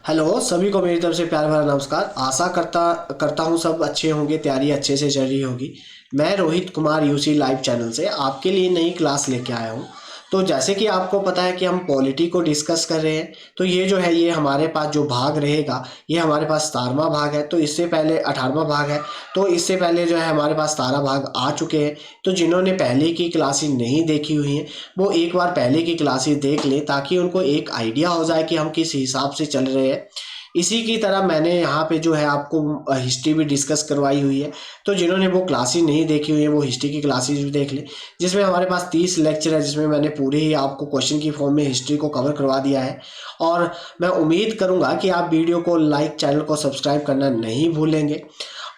Hello सभी को मेरी तरफ से प्यार भरा नमस्कार। आशा करता करता हूँ सब अच्छे होंगे, तैयारी अच्छे से चल रही होगी। मैं Rohit Kumar UC live channel से आपके लिए नई क्लास लेके आया हूँ। तो जैसे कि आपको पता है कि हम पॉलिटी को डिस्कस कर रहे हैं, तो ये जो है ये हमारे पास जो भाग रहेगा ये हमारे पास 17वां भाग है। तो इससे पहले 18वां भाग है। तो इससे पहले जो है हमारे पास 17 भाग आ चुके हैं। तो जिन्होंने पहले की क्लासेस नहीं देखी हुई हैं वो एक बार पहले की क्लासेस देख लें, ताकि उनको एक आइडिया हो जाए कि हम किस हिसाब से चल रहे हैं। इसी की तरह मैंने यहाँ पे जो है आपको हिस्ट्री भी डिस्कस करवाई हुई है। तो जिन्होंने वो क्लासेस नहीं देखी हुई है वो हिस्ट्री की क्लासेस भी देख लें, जिसमें हमारे पास 30 लेक्चर है, जिसमें मैंने पूरे ही आपको क्वेश्चन की फॉर्म में हिस्ट्री को कवर करवा दिया है। और मैं उम्मीद करूंगा कि आप वीडियो को लाइक, चैनल को सब्सक्राइब करना नहीं भूलेंगे।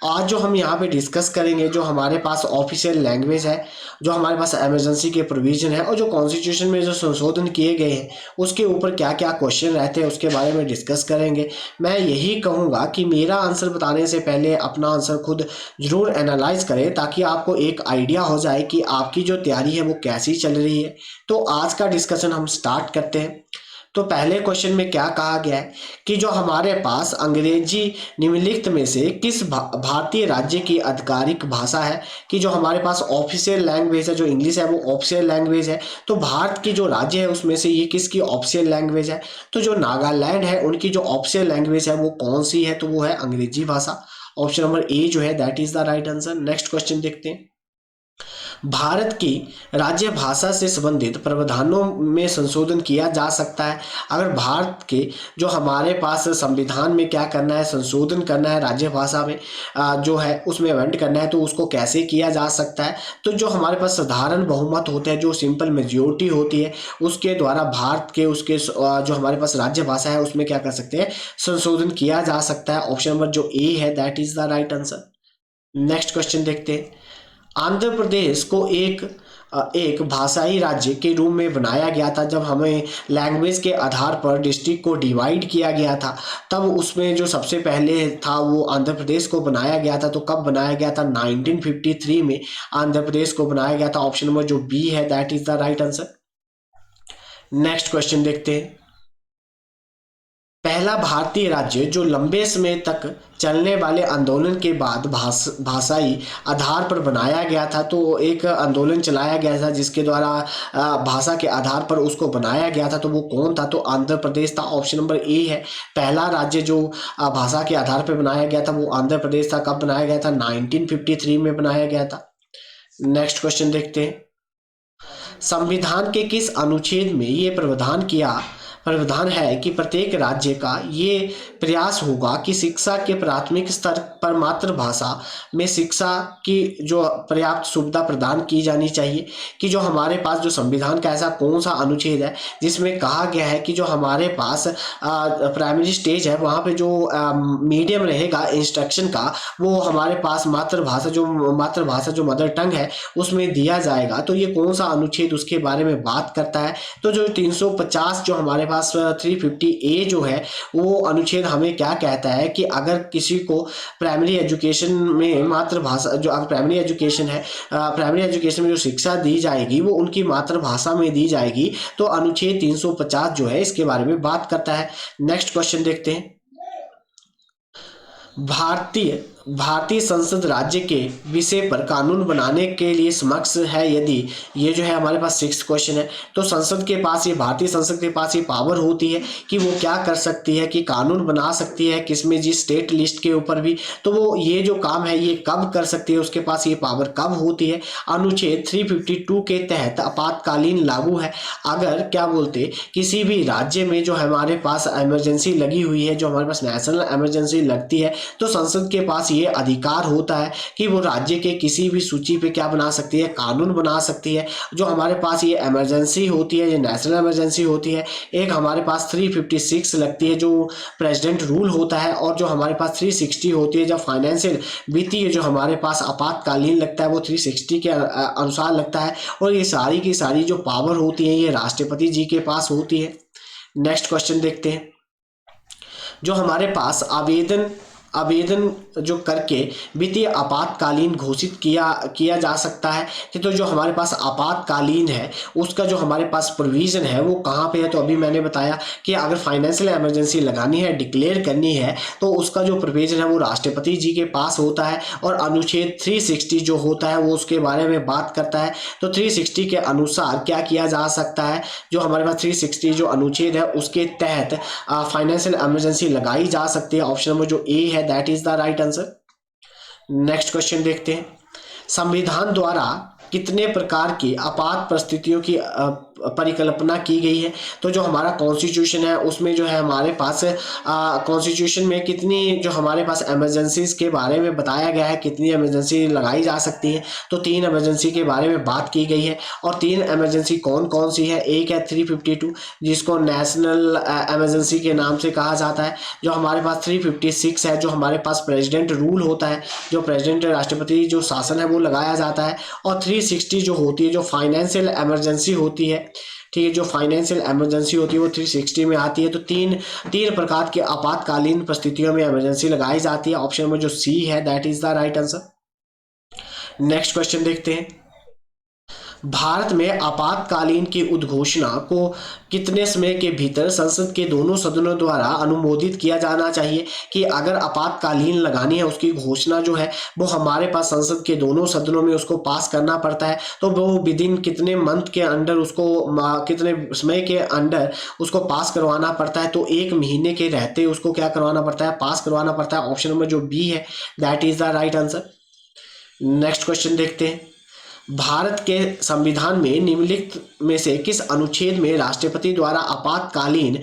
आज जो हम यहाँ पे डिस्कस करेंगे, जो हमारे पास ऑफिशियल लैंग्वेज है, जो हमारे पास इमरजेंसी के प्रोविजन है, और जो कॉन्स्टिट्यूशन में जो संशोधन किए गए हैं उसके ऊपर क्या क्या क्वेश्चन रहते हैं उसके बारे में डिस्कस करेंगे। मैं यही कहूँगा कि मेरा आंसर बताने से पहले अपना आंसर खुद ज़रूर एनालाइज करें, ताकि आपको एक आइडिया हो जाए कि आपकी जो तैयारी है वो कैसी चल रही है। तो आज का डिस्कशन हम स्टार्ट करते हैं। तो पहले क्वेश्चन में क्या कहा गया है कि जो हमारे पास अंग्रेजी निम्नलिखित में से किस भारतीय राज्य की आधिकारिक भाषा है। कि जो हमारे पास ऑफिशियल लैंग्वेज है, जो इंग्लिश है वो ऑफिशियल लैंग्वेज है, तो भारत की जो राज्य है उसमें से ये किसकी ऑफिशियल लैंग्वेज है। तो जो नागालैंड है उनकी जो ऑफिशियल लैंग्वेज है वो कौन सी है, तो वो है अंग्रेजी भाषा। ऑप्शन नंबर ए जो है that is the right answer. Next question देखते हैं। भारत की राज्य भाषा से संबंधित प्रावधानों में संशोधन किया जा सकता है। अगर भारत के जो हमारे पास संविधान में क्या करना है, संशोधन करना है राज्य भाषा में जो है उसमें अमेंड करना है, तो उसको कैसे किया जा सकता है। तो जो हमारे पास साधारण बहुमत होते हैं, जो सिंपल मेजोरिटी होती है, उसके द्वारा भारत के उसके जो हमारे पास राज्य भाषा है उसमें क्या कर सकते हैं, संशोधन किया जा सकता है। ऑप्शन नंबर जो ए है that is the right answer. Next question देखते हैं। आंध्र प्रदेश को एक भाषाई राज्य के रूप में बनाया गया था। जब हमें लैंग्वेज के आधार पर डिस्ट्रिक्ट को डिवाइड किया गया था, तब उसमें जो सबसे पहले था वो आंध्र प्रदेश को बनाया गया था। तो कब बनाया गया था, 1953 में आंध्र प्रदेश को बनाया गया था। ऑप्शन नंबर जो बी है that is the right answer. Next question देखते हैं। पहला भारतीय राज्य जो लंबे समय तक चलने वाले आंदोलन के बाद भाषाई आधार पर बनाया गया था। तो एक आंदोलन चलाया गया था जिसके द्वारा भाषा के आधार पर उसको बनाया गया था। तो वो कौन था, तो आंध्र प्रदेश था। ऑप्शन नंबर ए है। पहला राज्य जो भाषा के आधार पर बनाया गया था वो आंध्र प्रदेश था। कब बनाया गया था, 1953 में बनाया गया था। नेक्स्ट क्वेश्चन देखते हैं। संविधान के किस अनुच्छेद में ये प्रावधान है कि प्रत्येक राज्य का ये प्रयास होगा कि शिक्षा के प्राथमिक स्तर पर मातृभाषा में शिक्षा की जो पर्याप्त सुविधा प्रदान की जानी चाहिए। कि जो हमारे पास जो संविधान का ऐसा कौन सा अनुच्छेद है जिसमें कहा गया है कि जो हमारे पास प्राइमरी स्टेज है वहाँ पे जो मीडियम रहेगा इंस्ट्रक्शन का, वो हमारे पास मातृभाषा जो मदर टंग है उसमें दिया जाएगा। तो ये कौन सा अनुच्छेद उसके बारे में बात करता है, तो जो 350 जो हमारे पास 350A जो है वो अनुच्छेद हमें क्या कहता है कि अगर किसी को प्राइमरी एजुकेशन में मातृभाषा जो अगर प्राइमरी एजुकेशन है, प्राइमरी एजुकेशन में जो शिक्षा दी जाएगी वो उनकी मातृभाषा में दी जाएगी। तो अनुच्छेद 350 जो है इसके बारे में बात करता है। नेक्स्ट क्वेश्चन देखते हैं। भारतीय भारतीय संसद राज्य के विषय पर कानून बनाने के लिए समक्ष है यदि, ये जो है हमारे पास 6th क्वेश्चन है। तो संसद के पास ये भारतीय संसद के पास ये पावर होती है कि वो क्या कर सकती है कि कानून बना सकती है, किसमें जी स्टेट लिस्ट के ऊपर भी। तो वो ये जो काम है ये कब कर सकती है, उसके पास ये पावर कब होती है। अनुच्छेद 352 के तहत आपातकालीन लागू है। अगर क्या बोलते किसी भी राज्य में जो हमारे पास इमरजेंसी लगी हुई है, जो हमारे पास नेशनल इमरजेंसी लगती है, तो संसद के पास ये अधिकार होता है कि वो राज्य के किसी भी सूची पे क्या बना सकती है, कानून बना सकती है। जो हमारे पास ये इमरजेंसी होती है, ये नेशनल इमरजेंसी होती है। एक हमारे पास 356 लगती है जो प्रेसिडेंट रूल होता है, और जो हमारे पास 360 होती है जब फाइनेंशियल वित्तीय जो हमारे पास आपातकालीन लगता है वो 360 के अनुसार लगता है। और ये सारी की सारी जो पावर होती है ये राष्ट्रपति जी के पास होती है। नेक्स्ट क्वेश्चन देखते हैं। जो हमारे पास आवेदन आवेदन जो करके वित्तीय आपातकालीन घोषित किया किया जा सकता है कि तो जो हमारे पास आपातकालीन है उसका जो हमारे पास प्रोविज़न है वो कहाँ पे है। तो अभी मैंने बताया कि अगर फाइनेंशियल इमरजेंसी लगानी है, डिक्लेयर करनी है, तो उसका जो प्रोविज़न है वो राष्ट्रपति जी के पास होता है और अनुच्छेद 360 जो होता है वो उसके बारे में बात करता है। तो 360 के अनुसार क्या किया जा सकता है, जो हमारे पास 360 जो अनुच्छेद है उसके तहत फाइनेंशियल इमरजेंसी लगाई जा सकती है। ऑप्शन नंबर जो ए है that is the right answer. Next question देखते हैं, संविधान द्वारा कितने प्रकार की आपात परिस्थितियों की परिकल्पना की गई है। तो जो हमारा कॉन्स्टिट्यूशन है उसमें जो है हमारे पास कॉन्स्टिट्यूशन में कितनी जो हमारे पास इमरजेंसीज के बारे में बताया गया है, कितनी इमरजेंसी लगाई जा सकती है। तो 3 इमरजेंसी के बारे में बात की गई है और 3 इमरजेंसी कौन कौन सी है। एक है 352 जिसको नेशनल इमरजेंसी के नाम से कहा जाता है। जो हमारे पास 356 है जो हमारे पास प्रेसिडेंट रूल होता है, जो प्रेसिडेंट राष्ट्रपति जो शासन है वो लगाया जाता है। और 360 जो होती है जो फाइनेंशियल इमरजेंसी होती है, ठीक है, जो फाइनेंशियल इमरजेंसी होती है वो 360 में आती है। तो तीन तीन प्रकार की आपातकालीन परिस्थितियों में इमरजेंसी लगाई जाती है। ऑप्शन में जो सी है that is the right answer. Next question देखते हैं, भारत में आपातकालीन की उद्घोषणा को कितने समय के भीतर संसद के दोनों सदनों द्वारा अनुमोदित किया जाना चाहिए। कि अगर आपातकालीन लगानी है उसकी घोषणा जो है वो हमारे पास संसद के दोनों सदनों में उसको पास करना पड़ता है। तो वो विद इन कितने मंथ के अंडर उसको कितने समय के अंडर उसको पास करवाना पड़ता है। तो 1 महीने के रहते उसको क्या करवाना पड़ता है, पास करवाना पड़ता है। ऑप्शन नंबर जो बी है that is the right answer. Next question देखते हैं, भारत के संविधान में निम्नलिखित में से किस अनुच्छेद में राष्ट्रपति द्वारा आपातकालीन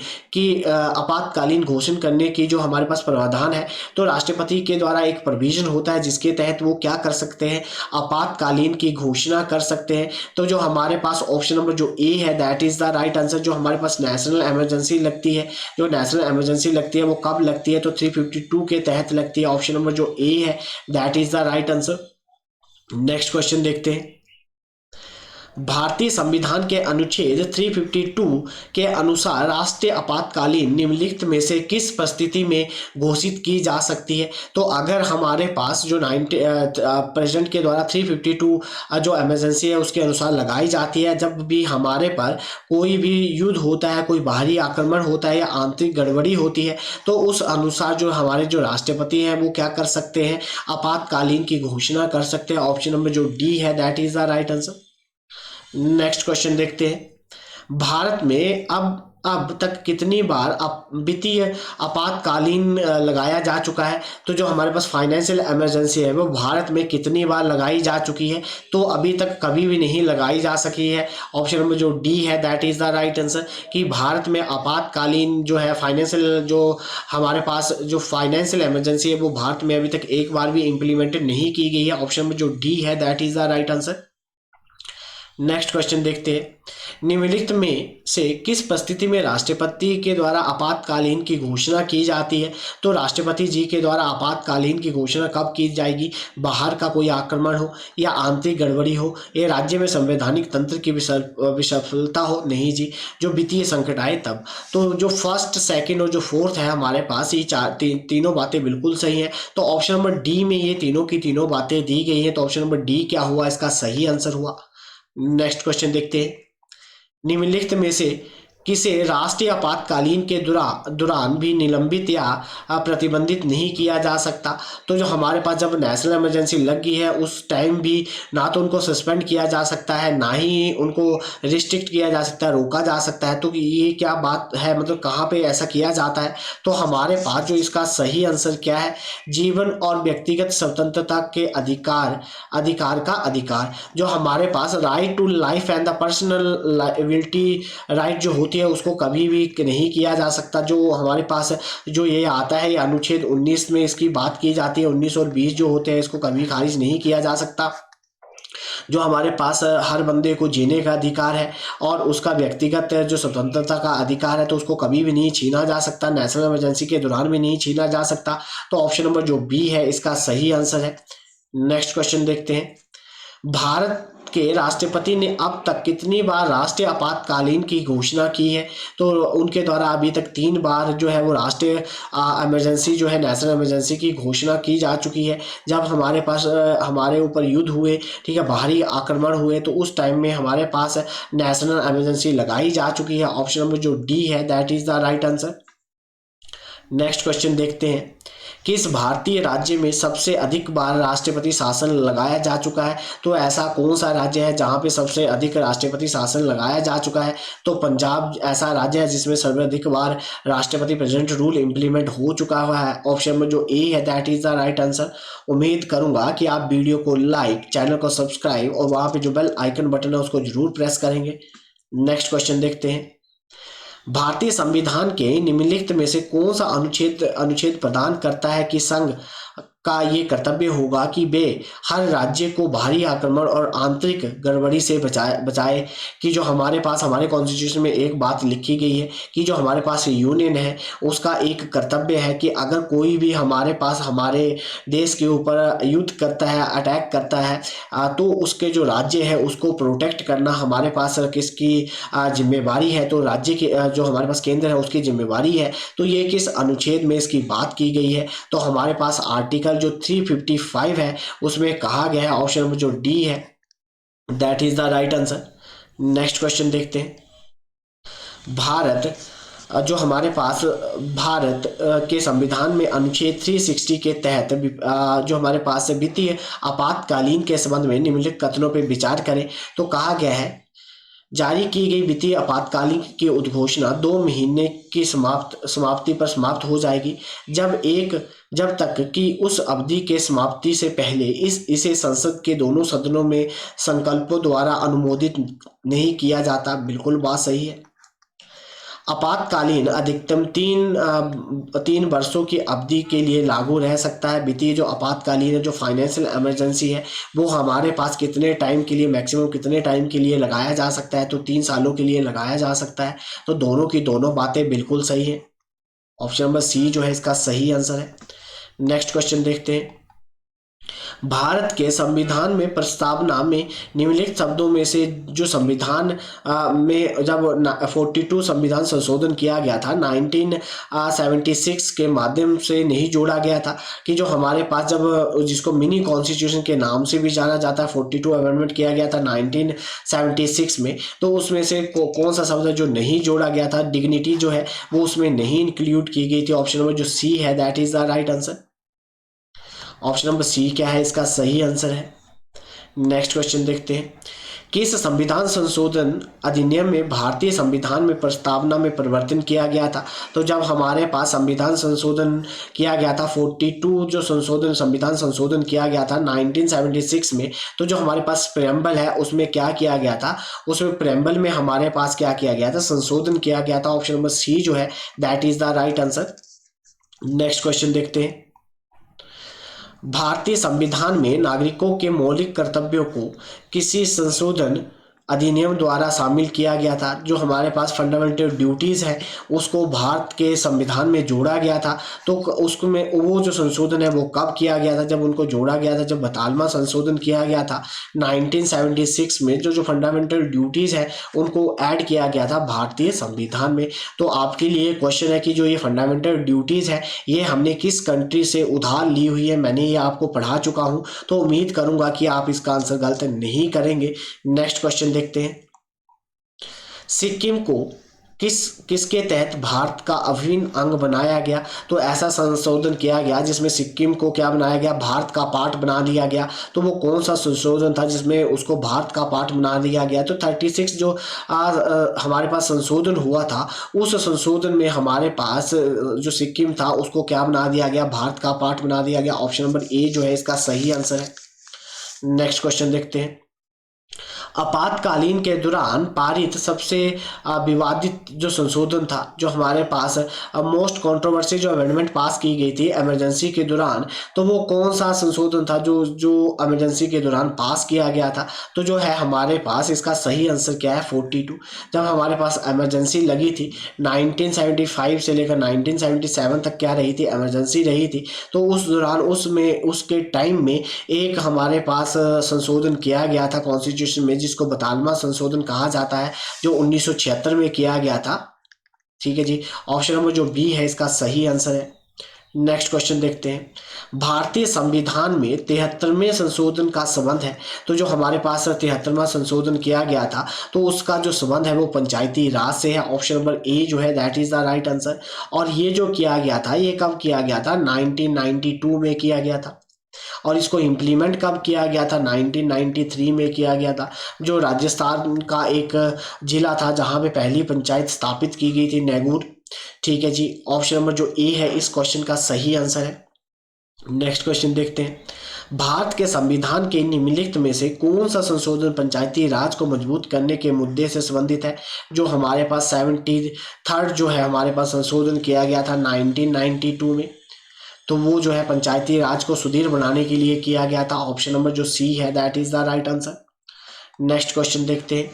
घोषणा करने की जो हमारे पास प्रावधान है। तो राष्ट्रपति के द्वारा एक प्रोविजन होता है जिसके तहत वो क्या कर सकते हैं, आपातकालीन की घोषणा कर सकते हैं। तो जो हमारे पास ऑप्शन नंबर जो ए है that is the right answer. जो हमारे पास नेशनल इमरजेंसी लगती है, जो नेशनल इमरजेंसी लगती है वो कब लगती है, तो 352 के तहत लगती है। ऑप्शन नंबर जो ए है that is the right answer. Next question देखते हैं, भारतीय संविधान के अनुच्छेद 352 के अनुसार राष्ट्रीय आपातकालीन निम्नलिखित में से किस परिस्थिति में घोषित की जा सकती है। तो अगर हमारे पास जो प्रेसिडेंट के द्वारा 352 जो इमरजेंसी है उसके अनुसार लगाई जाती है, जब भी हमारे पर कोई भी युद्ध होता है, कोई बाहरी आक्रमण होता है या आंतरिक गड़बड़ी होती है, तो उस अनुसार जो हमारे जो राष्ट्रपति हैं वो क्या कर सकते हैं, आपातकालीन की घोषणा कर सकते हैं। ऑप्शन नंबर जो डी है that is the right answer. Next question देखते हैं, भारत में अब तक कितनी बार वित्तीय आपातकालीन लगाया जा चुका है। तो जो हमारे पास फाइनेंशियल इमरजेंसी है वो भारत में कितनी बार लगाई जा चुकी है। तो अभी तक कभी भी नहीं लगाई जा सकी है। ऑप्शन नंबर जो डी है that is the right answer. कि भारत में आपातकालीन जो है फाइनेंशियल जो हमारे पास जो फाइनेंशियल इमरजेंसी है वो भारत में अभी तक एक बार भी इम्प्लीमेंटेड नहीं की गई है। ऑप्शन नंबर जो डी है that is the right answer. Next question देखते हैं, निम्नलिखित में से किस परिस्थिति में राष्ट्रपति के द्वारा आपातकालीन की घोषणा की जाती है। तो राष्ट्रपति जी के द्वारा आपातकालीन की घोषणा कब की जाएगी, बाहर का कोई आक्रमण हो या आंतरिक गड़बड़ी हो या राज्य में संवैधानिक तंत्र की विफलता हो, नहीं जी, जो वित्तीय संकट आए तब। तो जो फर्स्ट, सेकंड और जो फोर्थ है हमारे पास ये तीनों बातें बिल्कुल सही है। तो ऑप्शन नंबर डी में ये तीनों की तीनों बातें दी गई हैं। तो ऑप्शन नंबर डी क्या हुआ, इसका सही आंसर हुआ। नेक्स्ट क्वेश्चन देखते हैं, निम्नलिखित में से किसे राष्ट्रीय आपातकालीन के दौरान भी निलंबित या प्रतिबंधित नहीं किया जा सकता। तो जो हमारे पास जब नेशनल इमरजेंसी लग गई है उस टाइम भी ना तो उनको सस्पेंड किया जा सकता है, ना ही उनको रिस्ट्रिक्ट किया जा सकता है, रोका जा सकता है। तो ये क्या बात है, मतलब कहाँ पे ऐसा किया जाता है। तो हमारे पास जो इसका सही आंसर क्या है, जीवन और व्यक्तिगत स्वतंत्रता के अधिकार का अधिकार। जो हमारे पास right to life and the personal liability right जो होती है उसको कभी भी नहीं किया जा सकता। जो हमारे पास जो ये आता है, ये अनुच्छेद 19 में इसकी बात की जाती है, 19 और 20 जो होते हैं इसको कभी खारिज नहीं किया जा सकता। जो हमारे पास हर बंदे को जीने का अधिकार है और उसका व्यक्तिगत जो स्वतंत्रता का अधिकार है तो उसको कभी भी नहीं छीना जा सकता, नेशनल इमरजेंसी के दौरान भी नहीं छीना जा सकता। तो ऑप्शन नंबर जो बी है इसका सही आंसर है। नेक्स्ट क्वेश्चन देखते हैं, भारत के राष्ट्रपति ने अब तक कितनी बार राष्ट्रीय आपातकालीन की घोषणा की है? तो उनके द्वारा अभी तक 3 बार जो है वो राष्ट्रीय इमरजेंसी जो है नेशनल इमरजेंसी की घोषणा की जा चुकी है। जब हमारे पास हमारे ऊपर युद्ध हुए, ठीक है, बाहरी आक्रमण हुए, तो उस टाइम में हमारे पास नेशनल इमरजेंसी लगाई जा चुकी है। ऑप्शन नंबर जो डी है that is the right answer. Next question देखते हैं, किस भारतीय राज्य में सबसे अधिक बार राष्ट्रपति शासन लगाया जा चुका है? तो ऐसा कौन सा राज्य है जहां पे सबसे अधिक राष्ट्रपति शासन लगाया जा चुका है? तो पंजाब ऐसा राज्य है जिसमें सर्वाधिक बार राष्ट्रपति प्रेसिडेंट रूल इंप्लीमेंट हो चुका हुआ है। ऑप्शन में जो ए है that is the right answer. उम्मीद करूंगा कि आप वीडियो को लाइक, चैनल को सब्सक्राइब और वहां पे जो बेल आइकन बटन है उसको जरूर प्रेस करेंगे। नेक्स्ट क्वेश्चन देखते हैं, भारतीय संविधान के निम्नलिखित में से कौन सा अनुच्छेद अनुच्छेद प्रदान करता है कि संघ का ये कर्तव्य होगा कि वे हर राज्य को बाहरी आक्रमण और आंतरिक गड़बड़ी से बचाए कि जो हमारे पास हमारे कॉन्स्टिट्यूशन में एक बात लिखी गई है कि जो हमारे पास यूनियन है उसका एक कर्तव्य है कि अगर कोई भी हमारे पास हमारे देश के ऊपर युद्ध करता है, अटैक करता है, तो उसके जो राज्य है उसको प्रोटेक्ट करना हमारे पास किसकी जिम्मेवारी है? तो राज्य की जो हमारे पास केंद्र है उसकी जिम्मेवारी है। तो ये किस अनुच्छेद में इसकी बात की गई है? तो हमारे पास आर्टिकल जो 355 है उसमें कहा गया है। ऑप्शन नंबर जो डी है that is the right answer. Next question देखते हैं, भारत जो हमारे पास भारत के संविधान में अनुच्छेद 360 के तहत जो हमारे पास वित्तीय आपातकालीन के संबंध में निम्नलिखित कथनों पर विचार करें। तो कहा गया है, जारी की गई वित्तीय आपातकालीन की उद्घोषणा 2 महीने की समाप्ति पर समाप्त हो जाएगी जब तक कि उस अवधि के समाप्ति से पहले इसे संसद के दोनों सदनों में संकल्पों द्वारा अनुमोदित नहीं किया जाता। बिल्कुल बात सही है। आपातकालीन अधिकतम 3 वर्षों की अवधि के लिए लागू रह सकता है। वित्तीय जो आपातकालीन है, जो फाइनेंशियल इमरजेंसी है, वो हमारे पास कितने टाइम के लिए, मैक्सिमम कितने टाइम के लिए लगाया जा सकता है? तो 3 सालों के लिए लगाया जा सकता है। तो दोनों की दोनों बातें बिल्कुल सही है। ऑप्शन नंबर सी जो है इसका सही आंसर है। नेक्स्ट क्वेश्चन देखते हैं, भारत के संविधान में प्रस्तावना में निम्नलिखित शब्दों में से जो संविधान में जब 42 संविधान संशोधन किया गया था 1976 के माध्यम से नहीं जोड़ा गया था कि जो हमारे पास जब जिसको मिनी कॉन्स्टिट्यूशन के नाम से भी जाना जाता है 42 अमेंडमेंट किया गया था 1976 में, तो उसमें से कौन सा शब्द जो नहीं जोड़ा गया था? डिग्निटी जो है वो उसमें नहीं इंक्लूड की गई थी। ऑप्शन नंबर जो सी है that is the right answer. Option number C क्या है इसका सही आंसर है। नेक्स्ट क्वेश्चन देखते हैं, किस संविधान संशोधन अधिनियम में भारतीय संविधान में प्रस्तावना में परिवर्तन किया गया था? तो जब हमारे पास संविधान संशोधन किया गया था 42 जो संविधान संशोधन किया गया था 1976 में, तो जो हमारे पास प्रेम्बल है उसमें क्या किया गया था? उसमें प्रेम्बल में हमारे पास क्या किया गया था? संशोधन किया गया था। ऑप्शन नंबर सी जो है that is the right answer. Next question देखते हैं, भारतीय संविधान में नागरिकों के मौलिक कर्तव्यों को किसी संशोधन अधिनियम द्वारा शामिल किया गया था? जो हमारे पास फंडामेंटल ड्यूटीज है उसको भारत के संविधान में जोड़ा गया था। तो उसमें वो जो संशोधन है वो कब किया गया था? जब उनको जोड़ा गया था, जब 42वां संशोधन किया गया था 1976 में, जो फंडामेंटल ड्यूटीज है उनको ऐड किया गया था भारतीय संविधान में। तो आपके लिए क्वेश्चन है कि जो ये फंडामेंटल ड्यूटीज है ये हमने किस कंट्री से उधार ली हुई है? मैंने ये आपको पढ़ा चुका हूँ, तो उम्मीद करूंगा कि आप इसका आंसर गलत नहीं करेंगे। नेक्स्ट क्वेश्चन देखते हैं, सिक्किम को किसके तहत भारत का अभिन्न अंग बनाया गया? तो ऐसा संशोधन किया गया जिसमें सिक्किम को क्या बनाया गया? भारत का पार्ट बना दिया गया। तो वो कौन सा संशोधन था जिसमें उसको भारत का पार्ट बना दिया गया? तो 36 जो हमारे पास संशोधन हुआ था उस संशोधन में हमारे पास जो सिक्किम था उसको क्या बना दिया गया? भारत का पार्ट बना दिया गया। ऑप्शन नंबर ए जो है इसका सही आंसर है। नेक्स्ट क्वेश्चन देखते हैं, आपातकालीन के दौरान पारित सबसे विवादित जो संशोधन था, जो हमारे पास मोस्ट कंट्रोवर्सी जो अमेंडमेंट पास की गई थी इमरजेंसी के दौरान, तो वो कौन सा संशोधन था जो जो इमरजेंसी के दौरान पास किया गया था? तो जो है हमारे पास इसका सही आंसर क्या है? 42। जब हमारे पास इमरजेंसी लगी थी 1975 से लेकर 1977 तक क्या रही थी? इमरजेंसी रही थी। तो उस दौरान उसमें उसके टाइम में एक हमारे पास संशोधन किया गया था कॉन्स्टिट्यूशन में, जिसको 92वां संशोधन कहा जाता है, जो 1976 में किया गया था। ठीक है जी, ऑप्शन नंबर जो बी है इसका सही आंसर है। नेक्स्ट क्वेश्चन देखते हैं। भारतीय संविधान में 73वें संशोधन का संबंध है। तो जो हमारे पास 73वां संशोधन किया गया था, तो उसका जो संबंध है वो पंचायती राज से है। ऑप्शन नंबर ए जो है that is the right answer. और ये जो किया गया था, ये कब किया गया था? 1992 में किया गया था। और इसको इम्प्लीमेंट कब किया गया था? 1993 में किया गया था। जो राजस्थान का एक जिला था जहां पे पहली पंचायत स्थापित की गई थी, नैगूर। ठीक है जी, ऑप्शन नंबर जो ए है इस क्वेश्चन का सही आंसर है। नेक्स्ट क्वेश्चन देखते हैं। भारत के संविधान के निम्नलिखित में से कौन सा संशोधन पंचायती राज को मजबूत करने के मुद्दे से संबंधित है? जो हमारे पास 73rd जो है हमारे पास संशोधन किया गया था 1992 में, तो वो जो है पंचायती राज को सुदृढ़ बनाने के लिए किया गया था। ऑप्शन नंबर जो सी है that is the right answer. Next question देखते हैं।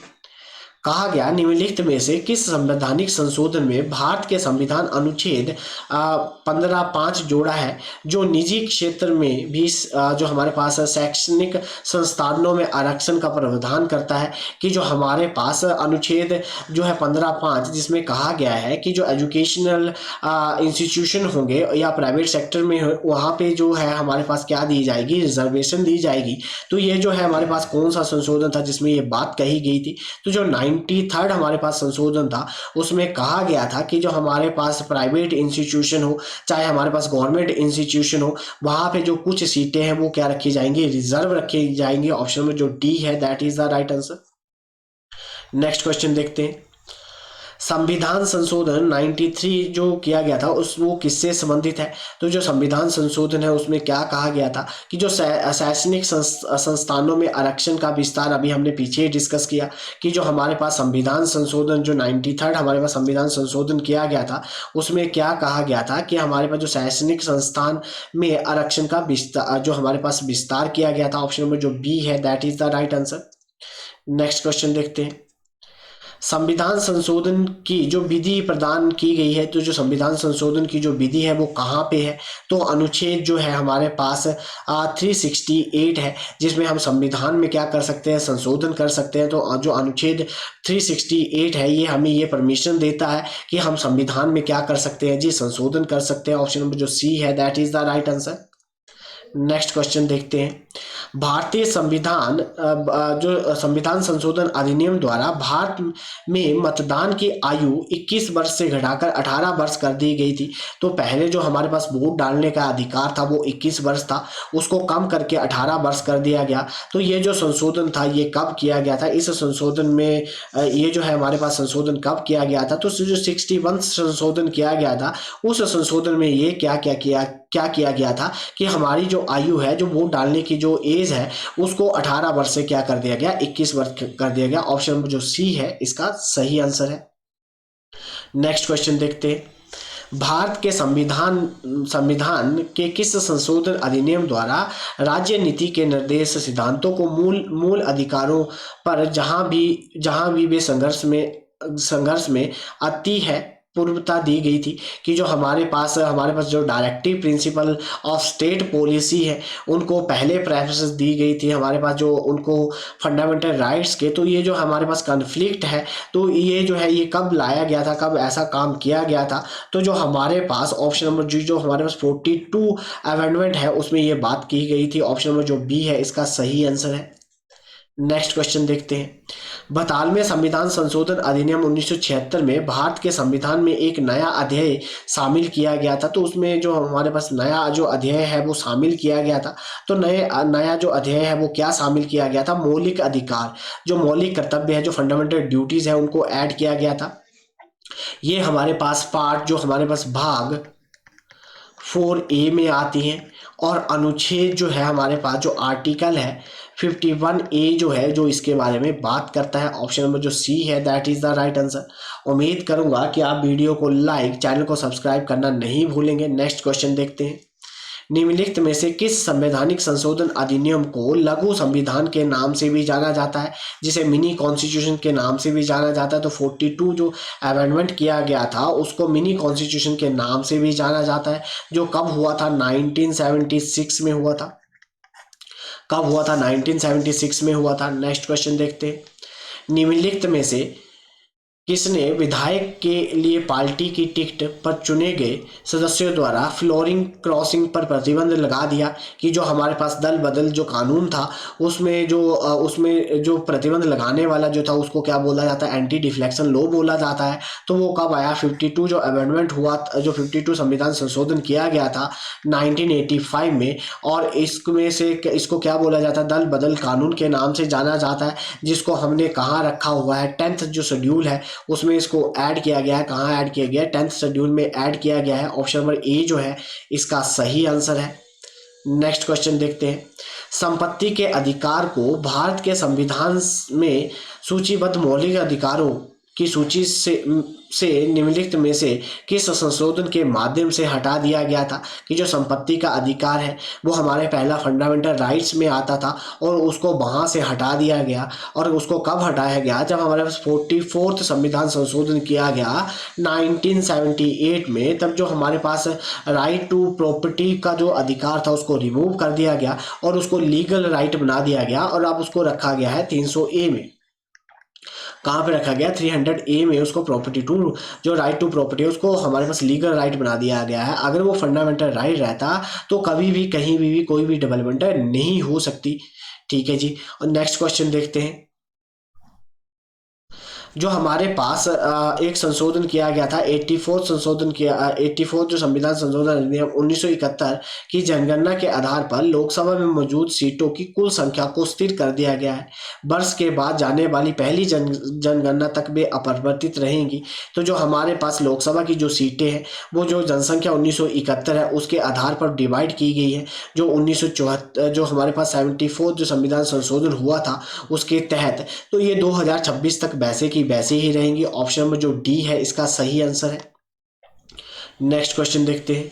कहा गया निम्नलिखित में से किस संवैधानिक संशोधन में भारत के संविधान अनुच्छेद 15(5) जोड़ा है, जो निजी क्षेत्र में भी जो हमारे पास शैक्षणिक संस्थानों में आरक्षण का प्रावधान करता है? कि जो हमारे पास अनुच्छेद जो है 15(5), जिसमें कहा गया है कि जो एजुकेशनल इंस्टीट्यूशन होंगे या प्राइवेट सेक्टर में वहाँ पे जो है हमारे पास क्या दी जाएगी? रिजर्वेशन दी जाएगी। तो ये जो है हमारे पास कौन सा संशोधन था जिसमें ये बात कही गई थी? तो जो 93rd हमारे पास संशोधन था, उसमें कहा गया था कि जो हमारे पास प्राइवेट इंस्टीट्यूशन हो चाहे हमारे पास गवर्नमेंट इंस्टीट्यूशन हो, वहां पे जो कुछ सीटें हैं वो क्या रखी जाएंगी? रिजर्व रखी जाएंगी। ऑप्शन में जो डी है that is the right answer. Next question देखते हैं। संविधान संशोधन 93 जो किया गया था उस वो किससे संबंधित है? तो जो संविधान संशोधन है उसमें क्या कहा गया था कि जो शैक्षणिक संस्थानों में आरक्षण का विस्तार, अभी हमने पीछे डिस्कस किया कि जो हमारे पास संविधान संशोधन जो 93rd हमारे पास संविधान संशोधन किया गया था, उसमें क्या कहा गया था कि हमारे पास जो शैक्षणिक संस्थान में आरक्षण का विस्तार जो हमारे पास विस्तार किया गया था। ऑप्शन नंबर जो बी है that is the right answer. Next question देखते हैं। संविधान संशोधन की जो विधि प्रदान की गई है, तो जो संविधान संशोधन की जो विधि है वो कहाँ पे है? तो अनुच्छेद जो है हमारे पास 368 है, जिसमें हम संविधान में क्या कर सकते हैं? संशोधन कर सकते हैं। तो जो अनुच्छेद 368 है ये हमें ये परमिशन देता है कि हम संविधान में क्या कर सकते हैं जी? संशोधन कर सकते हैं। ऑप्शन नंबर जो सी है that is the right answer. Next question देखते हैं। भारतीय संविधान जो संविधान संशोधन अधिनियम द्वारा भारत में मतदान की आयु 21 वर्ष से घटाकर 18 वर्ष कर दी गई थी। तो पहले जो हमारे पास वोट डालने का अधिकार था वो 21 वर्ष था, उसको कम करके 18 वर्ष कर दिया गया। तो ये जो संशोधन था ये कब किया गया था? इस संशोधन में ये जो है हमारे पास संशोधन कब किया गया था? तो जो 61 संशोधन किया गया था, उस संशोधन में ये क्या किया गया था कि हमारी जो आयु है, जो वोट डालने की जो एज है, उसको 18 वर्ष से क्या कर दिया गया? 21 वर्ष कर दिया गया। ऑप्शन नंबर जो सी है इसका सही आंसर है। नेक्स्ट क्वेश्चन देखते हैं। भारत के संविधान के किस संशोधन अधिनियम द्वारा राज्य नीति के निर्देश सिद्धांतों को मूल अधिकारों पर जहां भी वे संघर्ष में आती है पूर्वता दी गई थी? कि जो हमारे पास जो directive principle of state policy है उनको पहले प्रेफरेंस दी गई थी, हमारे पास जो उनको फंडामेंटल राइट्स के। तो ये जो हमारे पास कन्फ्लिक्ट है, तो ये जो है ये कब लाया गया था, कब ऐसा काम किया गया था? तो जो हमारे पास ऑप्शन नंबर जो हमारे पास 42 अमेंडमेंट है उसमें ये बात की गई थी। ऑप्शन नंबर जो बी है इसका सही आंसर है। नेक्स्ट क्वेश्चन देखते हैं। 42वें संविधान संशोधन अधिनियम 1976 में भारत के संविधान में एक नया अध्याय शामिल किया गया था। तो उसमें जो हमारे पास नया जो अध्याय है वो शामिल किया गया था। तो नया जो अध्याय है वो क्या शामिल किया गया था? मौलिक अधिकार, जो मौलिक कर्तव्य है, जो फंडामेंटल ड्यूटीज है, उनको ऐड किया गया था। ये हमारे पास पार्ट जो हमारे पास भाग 4A में आती हैं। और अनुच्छेद जो है हमारे पास जो आर्टिकल है 51A जो है जो इसके बारे में बात करता है। ऑप्शन नंबर जो सी है that is the right answer. उम्मीद करूंगा कि आप वीडियो को लाइक, चैनल को सब्सक्राइब करना नहीं भूलेंगे। नेक्स्ट क्वेश्चन देखते हैं। निम्नलिखित में से किस संवैधानिक संशोधन अधिनियम को लघु संविधान के नाम से भी जाना जाता है, जिसे मिनी कॉन्स्टिट्यूशन के नाम से भी जाना जाता है? तो 42 जो अमेंडमेंट किया गया था उसको मिनी कॉन्स्टिट्यूशन के नाम से भी जाना जाता है, जो कब हुआ था? 1976 में हुआ था। कब हुआ था? 1976 में हुआ था। नेक्स्ट क्वेश्चन देखते हैं। निम्नलिखित में से किसने विधायक के लिए पार्टी की टिकट पर चुने गए सदस्यों द्वारा फ्लोरिंग क्रॉसिंग पर प्रतिबंध लगा दिया? कि जो हमारे पास दल बदल जो कानून था उसमें जो प्रतिबंध लगाने वाला जो था उसको क्या बोला जाता है? एंटी डिफ्लेक्शन लॉ बोला जाता है। तो वो कब आया? 52 जो अमेंडमेंट हुआ, जो 52 संविधान संशोधन किया गया था 1985 में, और इसमें से इसको क्या बोला जाता है? दल बदल कानून के नाम से जाना जाता है, जिसको हमने कहाँ रखा हुआ है? 10th जो शेड्यूल है उसमें इसको ऐड किया गया है। कहाँ ऐड किया गया है? 10th शेड्यूल में ऐड किया गया है। ऑप्शन नंबर ए जो है इसका सही आंसर है। नेक्स्ट क्वेश्चन देखते हैं। संपत्ति के अधिकार को भारत के संविधान में सूचीबद्ध मौलिक अधिकारों की सूची से निम्नलिखित में से किस संशोधन के माध्यम से हटा दिया गया था? कि जो संपत्ति का अधिकार है वो हमारे पहला फंडामेंटल राइट्स में आता था और उसको वहां से हटा दिया गया। और उसको कब हटाया गया? जब हमारे पास 44th संविधान संशोधन किया गया 1978 में, तब जो हमारे पास राइट टू प्रॉपर्टी का जो अधिकार था उसको रिमूव कर दिया गया और उसको लीगल राइट बना दिया गया, और अब उसको रखा गया है 300A में। कहाँ पे रखा गया? 300A में उसको प्रॉपर्टी टू जो राइट टू प्रॉपर्टी है उसको हमारे पास लीगल राइट बना दिया गया है। अगर वो फंडामेंटल राइट रहता तो कभी भी कहीं भी कोई भी डेवलपमेंट नहीं हो सकती। ठीक है जी। और नेक्स्ट क्वेश्चन देखते हैं। जो हमारे पास एक संशोधन किया गया था 84 जो संविधान संशोधन अधिनियम 1971 की जनगणना के आधार पर लोकसभा में मौजूद सीटों की कुल संख्या को स्थिर कर दिया गया है। वर्ष के बाद जाने वाली पहली जनगणना तक वे अपरिवर्तित रहेंगी। तो जो हमारे पास लोकसभा की जो सीटें हैं वो जो जनसंख्या 1971 है उसके आधार पर डिवाइड की गई है। जो 1974 जो हमारे पास 74 जो संविधान संशोधन हुआ था उसके तहत, तो ये 2026 तक वैसे की वैसे ही रहेंगी। ऑप्शन नंबर जो डी है इसका सही आंसर है। नेक्स्ट क्वेश्चन देखते हैं।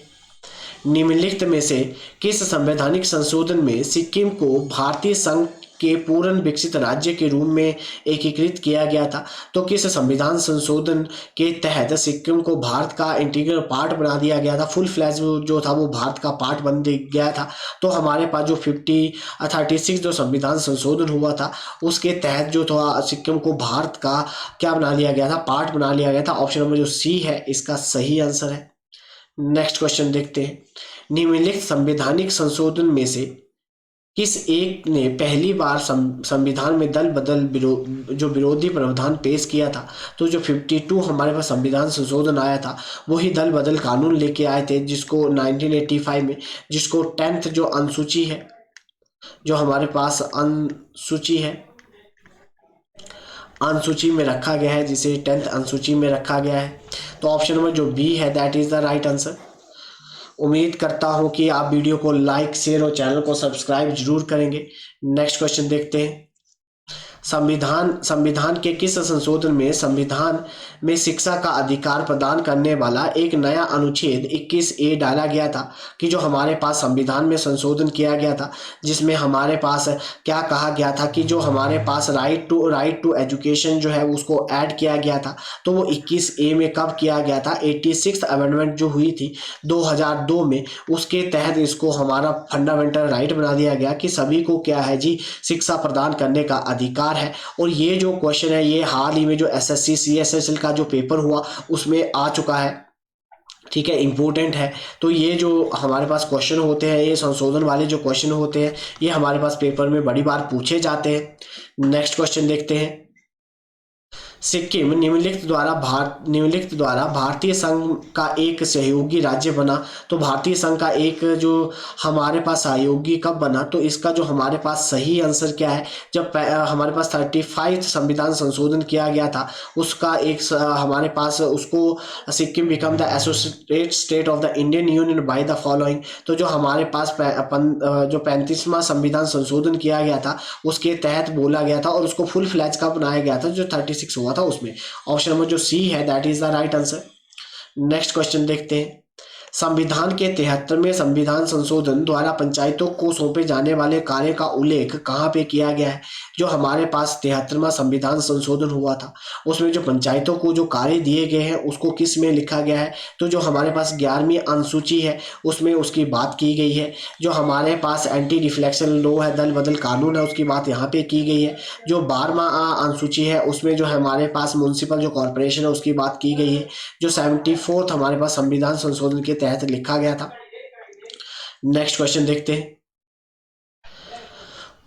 निम्नलिखित में से किस संवैधानिक संशोधन में सिक्किम को भारतीय संघ के पूर्ण विकसित राज्य के रूप में एकीकृत किया गया था? तो किस संविधान संशोधन के तहत सिक्किम को भारत का इंटीग्रल पार्ट बना दिया गया था? फुल फ्लैज जो था वो भारत का पार्ट बन गया था। तो हमारे पास जो 36 जो संविधान संशोधन हुआ था उसके तहत जो था सिक्किम को भारत का क्या बना लिया गया था? पार्ट बना लिया गया था। ऑप्शन नंबर जो सी है इसका सही आंसर है। नेक्स्ट क्वेश्चन देखते हैं। निम्नलिखित संवैधानिक संशोधन में से किस एक ने पहली बार संविधान में दल बदल जो विरोधी प्रावधान पेश किया था? तो जो 52 हमारे पास संविधान संशोधन आया था वही दल बदल कानून लेके आए थे, जिसको 1985 में, जिसको 10th जो अनुसूची है, जो हमारे पास अनुसूची है, अनुसूची में रखा गया है, जिसे 10th अनुसूची में रखा गया है। तो ऑप्शन नंबर जो बी है that is the right answer. उम्मीद करता हूं कि आप वीडियो को लाइक, शेयर और चैनल को सब्सक्राइब जरूर करेंगे। नेक्स्ट क्वेश्चन देखते हैं। संविधान के किस संशोधन में संविधान में शिक्षा का अधिकार प्रदान करने वाला एक नया अनुच्छेद 21A डाला गया था? कि जो हमारे पास संविधान में संशोधन किया गया था जिसमें हमारे पास क्या कहा गया था कि जो हमारे पास राइट टू एजुकेशन जो है उसको ऐड किया गया था। तो वो 21A में कब किया गया था? 86th अमेंडमेंट जो हुई थी 2002 में, उसके तहत इसको हमारा फंडामेंटल राइट बना दिया गया कि सभी को क्या है जी, शिक्षा प्रदान करने का अधिकार है। और ये जो क्वेश्चन है ये हाल ही में जो एसएससी सीएसएसएल का जो पेपर हुआ उसमें आ चुका है। ठीक है, इंपॉर्टेंट है। तो ये जो हमारे पास क्वेश्चन होते हैं, ये संशोधन वाले जो क्वेश्चन होते हैं ये हमारे पास पेपर में बड़ी बार पूछे जाते हैं। नेक्स्ट क्वेश्चन देखते हैं। सिक्किम निम्नलिखित द्वारा भारतीय संघ का एक सहयोगी राज्य बना। तो भारतीय संघ का एक जो हमारे पास सहयोगी कब बना, तो इसका जो हमारे पास सही आंसर क्या है, जब हमारे पास 35 संविधान संशोधन किया गया था, उसका हमारे पास उसको Sikkim become the associated state of the Indian union by the following. तो जो हमारे पास जो 35वां संविधान संशोधन किया गया था उसके तहत बोला गया था, और उसको फुल फ्लैज का बनाया गया था जो 36 हुआ था उसमें। ऑप्शन नंबर जो सी है that is the right answer. Next question देखते हैं। संविधान के 73वें संविधान संशोधन द्वारा पंचायतों को सौंपे जाने वाले कार्य का उल्लेख कहाँ पे किया गया है। जो हमारे पास 73वां संविधान संशोधन हुआ था उसमें जो पंचायतों को जो कार्य दिए गए हैं उसको किस में लिखा गया है, तो जो हमारे पास 11वीं अनुसूची है उसमें उसकी बात की गई है। जो हमारे पास एंटी डिफ्लेक्शन लॉ है, दल बदल कानून है, उसकी बात यहाँ पे की गई है। जो 12वां अनुसूची है उसमें जो हमारे पास म्यूनसिपल जो कॉरपोरेशन है उसकी बात की गई है। जो 74th हमारे पास संविधान संशोधन के तहत लिखा गया था। नेक्स्ट क्वेश्चन देखते हैं।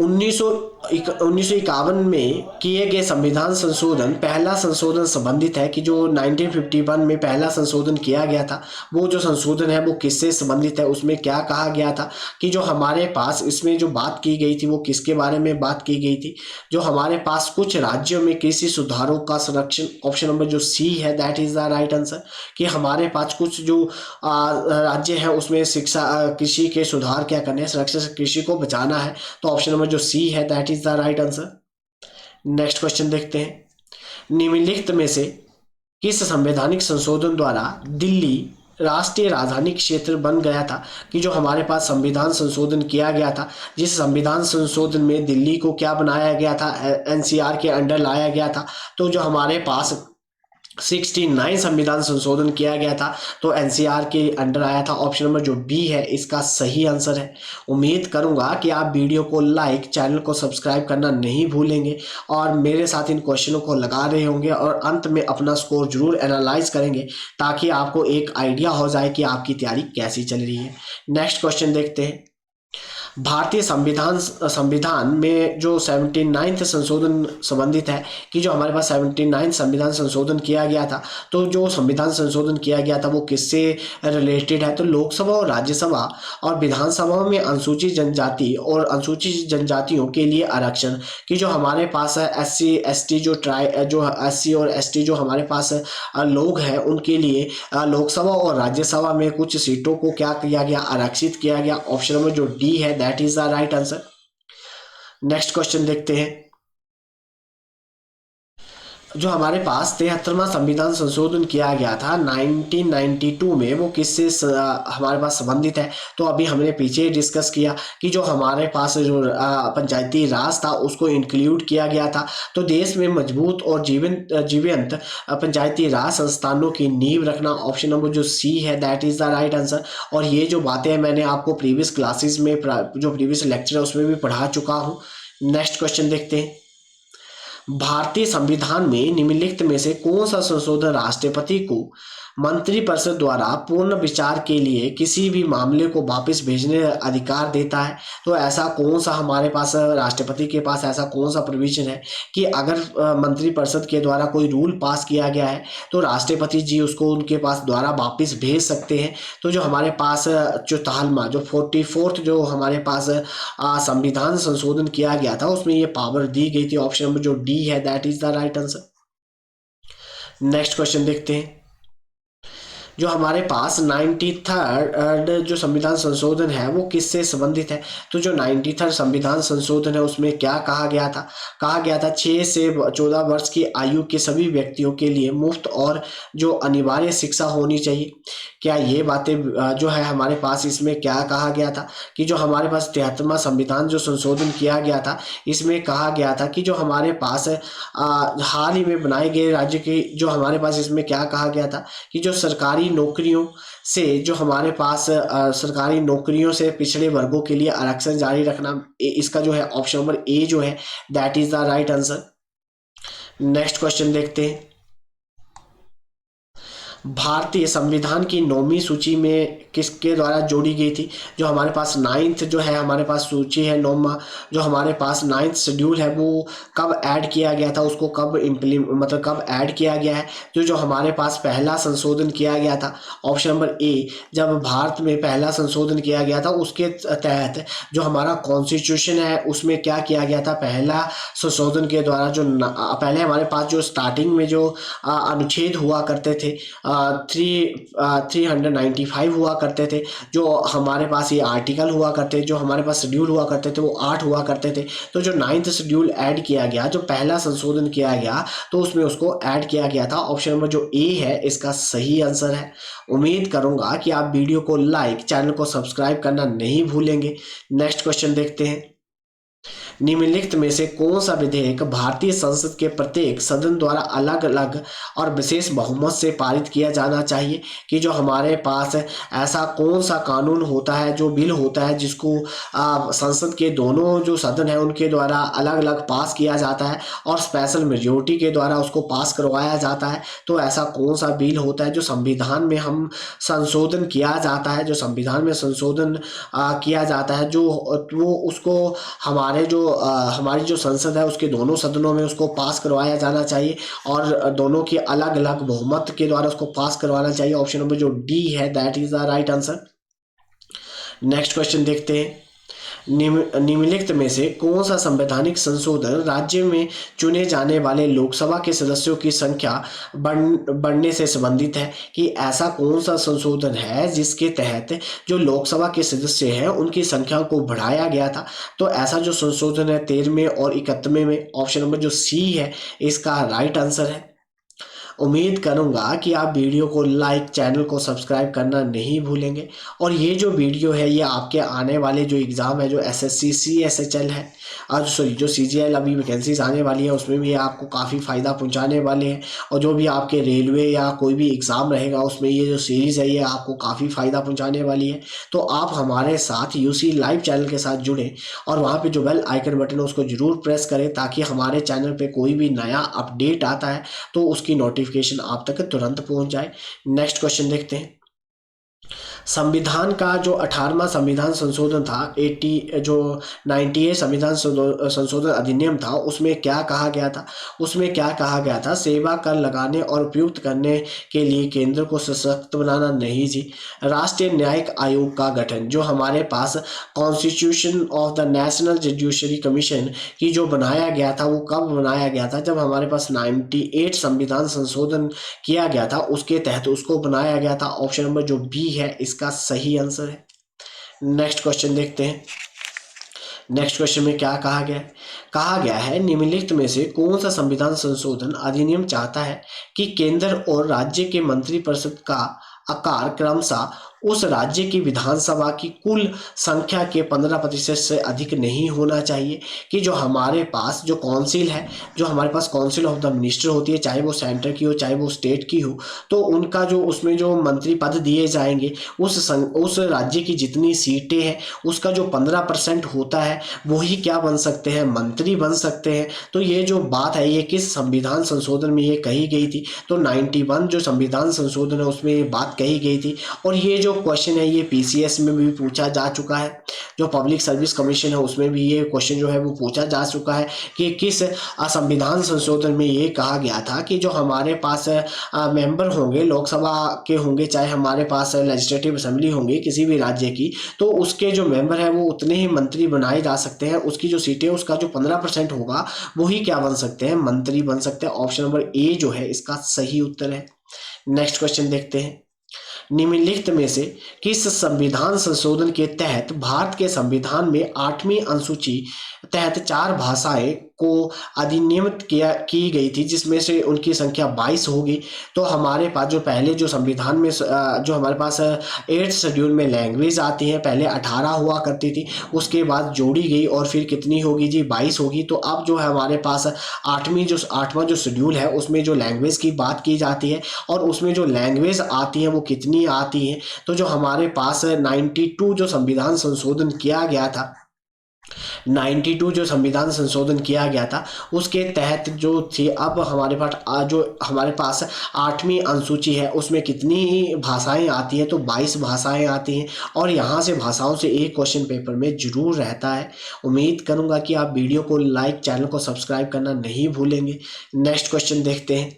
1951 में किए गए संविधान संशोधन, पहला संशोधन संबंधित है कि जो 1951 में पहला संशोधन किया गया था वो जो संशोधन है वो किससे संबंधित है, उसमें क्या कहा गया था कि जो हमारे पास इसमें जो बात की गई थी वो किसके बारे में बात की गई थी। जो हमारे पास कुछ राज्यों में कृषि सुधारों का संरक्षण, ऑप्शन नंबर जो सी है that is the right answer. कि हमारे पास कुछ जो राज्य है उसमें शिक्षा कृषि के सुधार क्या करने हैं, संरक्षण से कृषि को बचाना है। तो ऑप्शन नंबर जो सी है that is the right answer. Next question देखते हैं। निम्नलिखित में से किस संवैधानिक संशोधन द्वारा दिल्ली राष्ट्रीय राजधानी क्षेत्र बन गया था। कि जो हमारे पास संविधान संशोधन किया गया था, जिस संविधान संशोधन में दिल्ली को क्या बनाया गया था, एनसीआर के अंडर लाया गया था। तो जो हमारे पास 69 संविधान संशोधन किया गया था तो एनसीआर के अंडर आया था। ऑप्शन नंबर जो बी है इसका सही आंसर है। उम्मीद करूंगा कि आप वीडियो को लाइक, चैनल को सब्सक्राइब करना नहीं भूलेंगे और मेरे साथ इन क्वेश्चनों को लगा रहे होंगे और अंत में अपना स्कोर जरूर एनालाइज करेंगे ताकि आपको एक आइडिया हो जाए कि आपकी तैयारी कैसी चल रही है। नेक्स्ट क्वेश्चन देखते हैं। भारतीय संविधान में जो 79th संशोधन संबंधित है कि जो हमारे पास 79 संविधान संशोधन किया गया था, तो जो संविधान संशोधन किया गया था वो किससे रिलेटेड है, तो लोकसभा और राज्यसभा और विधानसभा में अनुसूचित जनजाति और अनुसूचित जनजातियों के लिए आरक्षण। कि जो हमारे पास है SC ST जो SC और ST जो हमारे पास लोग हैं उनके लिए लोकसभा और राज्यसभा में कुछ सीटों को क्या किया गया, आरक्षित किया गया। ऑप्शन नंबर जो डी है that is the right answer. Next question देखते हैं। जो हमारे पास 73वां संविधान संशोधन किया गया था 1992 में वो किससे हमारे पास संबंधित है, तो अभी हमने पीछे डिस्कस किया कि जो हमारे पास जो पंचायती राज था उसको इंक्लूड किया गया था। तो देश में मजबूत और जीवंत पंचायती राज संस्थानों की नींव रखना। ऑप्शन नंबर जो सी है that is the right answer. और ये जो बातें मैंने आपको प्रीवियस क्लासेस में जो प्रीवियस लेक्चर है उसमें भी पढ़ा चुका हूँ। नेक्स्ट क्वेश्चन देखते हैं। भारतीय संविधान में निम्नलिखित में से कौन सा संशोधन राष्ट्रपति को मंत्रिपरिषद द्वारा पूर्ण विचार के लिए किसी भी मामले को वापस भेजने का अधिकार देता है। तो ऐसा कौन सा हमारे पास राष्ट्रपति के पास ऐसा कौन सा प्रोविजन है कि अगर मंत्रिपरिषद के द्वारा कोई रूल पास किया गया है तो राष्ट्रपति जी उसको उनके पास द्वारा वापस भेज सकते हैं। तो जो हमारे पास चौतालमा जो 44th जो हमारे पास संविधान संशोधन किया गया था उसमें ये पावर दी गई थी। ऑप्शन नंबर जो डी है that is the right answer. Next question देखते हैं। जो हमारे पास 93rd जो संविधान संशोधन है वो किससे संबंधित है, तो जो 93rd संविधान संशोधन है उसमें क्या कहा गया था, 6 से 14 वर्ष की आयु के सभी व्यक्तियों के लिए मुफ्त और जो अनिवार्य शिक्षा होनी चाहिए। क्या ये बातें जो है हमारे पास इसमें क्या कहा गया था कि जो हमारे पास 73वां संविधान जो संशोधन किया गया था इसमें कहा गया था कि जो हमारे पास हाल ही में बनाए गए राज्य के जो हमारे पास इसमें क्या कहा गया था कि जो सरकारी नौकरियों से जो हमारे पास सरकारी नौकरियों से पिछड़े वर्गों के लिए आरक्षण जारी रखना। इसका जो है ऑप्शन नंबर ए जो है that is the right answer. Next question देखते हैं। भारतीय संविधान की 9वीं सूची में किसके द्वारा जोड़ी गई थी? जो हमारे पास 9th जो है हमारे पास सूची है 9वां, जो हमारे पास 9th शेड्यूल है वो कब ऐड किया गया था, उसको कब मतलब कब ऐड किया गया है? जो जो हमारे पास पहला संशोधन किया गया था, ऑप्शन नंबर ए, जब भारत में पहला संशोधन किया गया था उसके तहत जो हमारा कॉन्स्टिट्यूशन है उसमें क्या किया गया था? पहला संशोधन के द्वारा जो पहले हमारे पास जो स्टार्टिंग में जो अनुच्छेद हुआ करते थे, 395 हुआ करते थे, जो हमारे पास ये आर्टिकल हुआ करते, जो हमारे पास शेड्यूल हुआ करते थे वो 8 हुआ करते थे। तो जो 9th शेड्यूल ऐड किया गया, जो पहला संशोधन किया गया, तो उसमें उसको ऐड किया गया था। ऑप्शन नंबर जो ए है इसका सही आंसर है। उम्मीद करूंगा कि आप वीडियो को लाइक, चैनल को सब्सक्राइब करना नहीं भूलेंगे। नेक्स्ट क्वेश्चन देखते हैं। निम्नलिखित में से कौन सा विधेयक भारतीय संसद के प्रत्येक सदन द्वारा अलग अलग और विशेष बहुमत से पारित किया जाना चाहिए? कि जो हमारे पास ऐसा कौन सा कानून होता है, जो बिल होता है जिसको संसद के दोनों जो सदन है उनके द्वारा अलग अलग पास किया जाता है और स्पेशल मेजोरिटी के द्वारा उसको पास करवाया जाता है? तो ऐसा कौन सा बिल होता है जो संविधान में हम संशोधन किया जाता है, जो संविधान में संशोधन किया जाता है, जो वो उसको हमारी जो संसद है उसके दोनों सदनों में उसको पास करवाया जाना चाहिए और दोनों की अलग अलग बहुमत के द्वारा उसको पास करवाना चाहिए। ऑप्शन नंबर जो डी है that is the right answer. Next question देखते हैं। निम्नलिखित में से कौन सा संवैधानिक संशोधन राज्य में चुने जाने वाले लोकसभा के सदस्यों की संख्या बढ़ने से संबंधित है? कि ऐसा कौन सा संशोधन है जिसके तहत जो लोकसभा के सदस्य हैं उनकी संख्या को बढ़ाया गया था? तो ऐसा जो संशोधन है 13वें और 31वें में। ऑप्शन नंबर जो सी है इसका राइट आंसर है। उम्मीद करूंगा कि आप वीडियो को लाइक, चैनल को सब्सक्राइब करना नहीं भूलेंगे। और ये जो वीडियो है ये आपके आने वाले जो एग्ज़ाम है, जो एसएससी CSHL है, आज सॉरी जो CGL अभी वैकेंसीज आने वाली है उसमें भी आपको काफ़ी फ़ायदा पहुंचाने वाले हैं। और जो भी आपके रेलवे या कोई भी एग्ज़ाम रहेगा उसमें ये जो सीरीज़ है ये आपको काफ़ी फ़ायदा पहुंचाने वाली है। तो आप हमारे साथ UC लाइव चैनल के साथ जुड़ें और वहाँ पे जो बेल आइकन बटन है उसको ज़रूर प्रेस करें ताकि हमारे चैनल पे कोई भी नया अपडेट आता है तो उसकी नोटिफिकेशन आप तक तुरंत पहुंच जाए। नेक्स्ट क्वेश्चन देखते हैं। संविधान का जो 18वां संविधान संशोधन था 98 संविधान संशोधन अधिनियम था, उसमें क्या कहा गया था? उसमें क्या कहा गया था? सेवा कर लगाने और उपयुक्त करने के लिए केंद्र को सशक्त बनाना नहीं जी। राष्ट्रीय न्यायिक आयोग का गठन, जो हमारे पास constitution of the national judiciary commission की जो बनाया गया था वो कब बनाया गया था? जब हमारे पास 98 संविधान संशोधन किया गया था उसके तहत उसको बनाया गया था। ऑप्शन नंबर जो बी है इसका सही आंसर है। नेक्स्ट क्वेश्चन देखते हैं। नेक्स्ट क्वेश्चन में क्या कहा गया है? कहा गया है निम्नलिखित में से कौन सा संविधान संशोधन अधिनियम चाहता है कि केंद्र और राज्य के मंत्रिपरिषद का आकार क्रमशः उस राज्य की विधानसभा की कुल संख्या के 15% से अधिक नहीं होना चाहिए? कि जो हमारे पास जो काउंसिल है, जो हमारे पास काउंसिल ऑफ द मिनिस्टर होती है, चाहे वो सेंटर की हो चाहे वो स्टेट की हो, तो उनका जो उसमें जो मंत्री पद दिए जाएंगे उस राज्य की जितनी सीटें हैं उसका जो 15% होता है वही क्या बन सकते हैं? मंत्री बन सकते हैं। तो ये जो बात है ये किस संविधान संशोधन में ये कही गई थी? तो 91 जो संविधान संशोधन है उसमें ये बात कही गई थी। और ये जो क्वेश्चन है ये PCS में भी पूछा जा चुका है, जो पब्लिक सर्विस कमीशन है उसमें भी ये क्वेश्चन जो है वो पूछा जा चुका है कि किस संविधान संशोधन में ये कहा गया था कि जो हमारे पास मेंबर होंगे लोकसभा के होंगे, चाहे हमारे पास लेजिस्लेटिव असेंबली होंगी किसी भी राज्य की, तो उसके जो मेंबर है वो उतने ही मंत्री बनाए जा सकते हैं। उसकी जो सीटें उसका जो 15% होगा वही क्या बन सकते हैं? मंत्री बन सकते हैं। ऑप्शन नंबर ए जो है इसका सही उत्तर है। नेक्स्ट क्वेश्चन देखते हैं। निम्नलिखित में से किस संविधान संशोधन के तहत भारत के संविधान में 8वीं अनुसूची तहत 4 भाषाएं को अधिनियमित की गई थी जिसमें से उनकी संख्या 22 होगी? तो हमारे पास जो पहले जो संविधान में जो हमारे पास 8th शेड्यूल में लैंग्वेज आती है, पहले 18 हुआ करती थी, उसके बाद जोड़ी गई और फिर कितनी होगी जी? 22 होगी। तो अब जो है हमारे पास 8वां जो शेड्यूल है उसमें जो लैंग्वेज की बात की जाती है और उसमें जो लैंग्वेज आती है वो कितनी आती है? तो जो हमारे पास 92 जो संविधान संशोधन किया गया था 92 जो संविधान संशोधन किया गया था उसके तहत जो थी, अब हमारे पास जो हमारे पास 8वीं अनुसूची है उसमें कितनी भाषाएं आती हैं, तो 22 भाषाएं आती हैं। और यहाँ से भाषाओं से एक क्वेश्चन पेपर में जरूर रहता है। उम्मीद करूंगा कि आप वीडियो को लाइक, चैनल को सब्सक्राइब करना नहीं भूलेंगे। नेक्स्ट क्वेश्चन देखते हैं।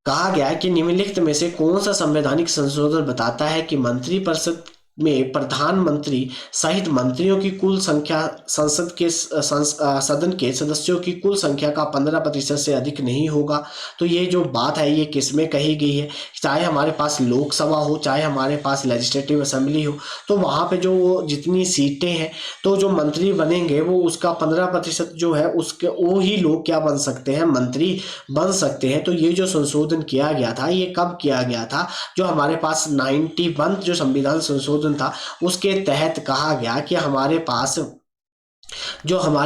कहा गया है कि निम्नलिखित में से कौन सा संवैधानिक संशोधन बताता है कि मंत्रिपरिषद में प्रधानमंत्री सहित मंत्रियों की कुल संख्या सदन के सदस्यों की कुल संख्या का 15% से अधिक नहीं होगा। तो ये जो बात है ये किसमें कही गई है? चाहे हमारे पास लोकसभा हो, चाहे हमारे पास लेजिस्लेटिव असेंबली हो, तो वहाँ पे जो वो जितनी सीटें हैं, तो जो मंत्री बनेंगे वो उसका 15% जो है उसके वो ही लोग क्या बन सकते हैं, मंत्री बन सकते हैं। तो ये जो संशोधन किया गया था ये कब किया गया था? जो हमारे पास 91 जो संविधान संशोधन था उसके तहत कहा गया कि हमारे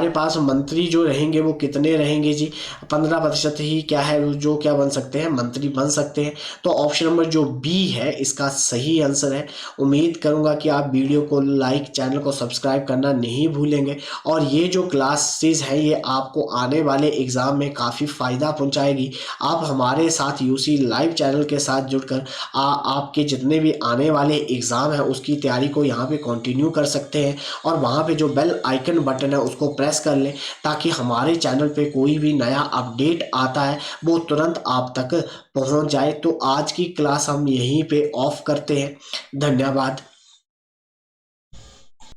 पास मंत्री जो रहेंगे वो कितने रहेंगे जी? 15% ही क्या है जो क्या बन सकते हैं, मंत्री बन सकते हैं। तो ऑप्शन नंबर जो बी है इसका सही आंसर है। उम्मीद करूंगा कि आप वीडियो को लाइक, चैनल को सब्सक्राइब करना नहीं भूलेंगे। और ये जो क्लासेस है ये आपको आने वाले एग्जाम में काफ़ी फ़ायदा पहुंचाएगी। आप हमारे साथ यूसी लाइव चैनल के साथ जुड़कर आपके जितने भी आने वाले एग्ज़ाम है उसकी तैयारी को यहाँ पे कंटिन्यू कर सकते हैं। और वहाँ पे जो बेल आइकन बटन है उसको प्रेस कर लें ताकि हमारे चैनल पे कोई भी नया अपडेट आता है वो तुरंत आप तक पहुंच जाए। तो आज की क्लास हम यहीं पे ऑफ करते हैं। धन्यवाद।